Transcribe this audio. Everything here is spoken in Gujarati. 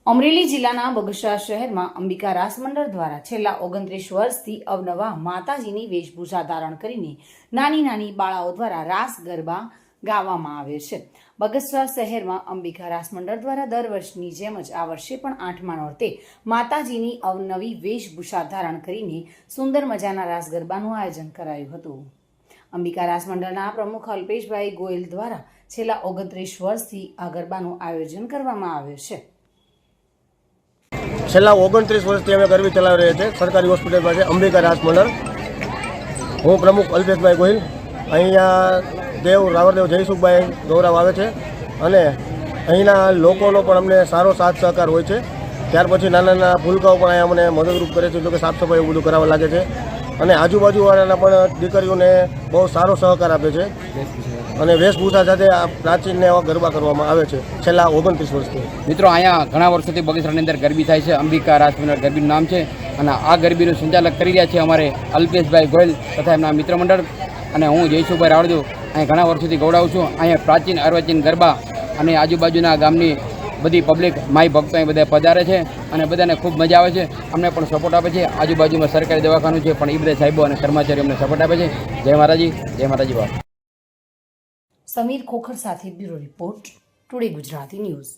અમરેલી જિલ્લાના બગસરા શહેરમાં અંબિકા રાસ મંડળ દ્વારા છેલ્લા 29 વર્ષથી અવનવા માતાજીની વેશભૂષા ધારણ કરીને નાની નાની બાળાઓ દ્વારા રાસ ગરબા ગાવામાં આવે છે. બગસરા શહેરમાં અંબિકા રાસ મંડળ દ્વારા દર વર્ષની જેમ જ આ વર્ષે પણ 8મા નોરતે માતાજીની અવનવી વેશભૂષા ધારણ કરીને સુંદર મજાના રાસ ગરબાનું આયોજન કરાયું હતું. અંબિકા રાસ મંડળના પ્રમુખ અલ્પેશભાઈ ગોયલ દ્વારા છેલ્લા 29 વર્ષથી આ ગરબાનું આયોજન કરવામાં આવ્યું છે. છેલ્લા 29 વર્ષથી અમે ગરબી ચલાવી રહ્યા છીએ સરકારી હોસ્પિટલ પાસે અંબિકા રાસ મંડળ. હું પ્રમુખ અલ્પેશભાઈ ગોહિલ. અહીંયા રાવરદેવ જયસુખભાઈ ગૌરવ આવે છે અને અહીંના લોકોનો પણ અમને સારો સાથ સહકાર હોય છે. ત્યાર પછી નાના નાના ભૂલકાઓ પણ અહીંયા અમને મદદરૂપ કરે છે, જો કે સાફ સફાઈ એવું બધું કરાવવા લાગે છે અને આજુબાજુવાળાના પણ દીકરીઓને બહુ સારો સહકાર આપે છે અને વેશભૂષા સાથે પ્રાચીનને એવા ગરબા કરવામાં આવે છે છેલ્લા 29 વર્ષથી. મિત્રો, અહીંયા ઘણા વર્ષોથી બગસરાની અંદર ગરબી થાય છે. અંબિકા રાસ મંડળ ગરબીનું નામ છે અને આ ગરબીનું સંચાલક કરી રહ્યા છે અમારે અલ્પેશભાઈ ગોયલ તથા એમના મિત્ર મંડળ અને હું જયસુખભાઈ રાવળદેવ અહીંયા ઘણા વર્ષોથી ગૌડાવું છું. અહીંયા પ્રાચીન અર્વાચીન ગરબા અને આજુબાજુના ગામની બધી પબ્લિક માઈ ભક્તો અહીં બધા પધારે છે અને બધાને ખૂબ મજા આવે છે. અમને પણ સપોર્ટ આપે છે. આજુબાજુમાં સરકારી દવાખાનું છે પણ એ બધા સાહેબો અને કર્મચારીઓ અમને સપોર્ટ આપે છે. જય માતાજી, જય માતાજી બાપ. સમીર ખોખર સાથે bureau report, today Gujarati news.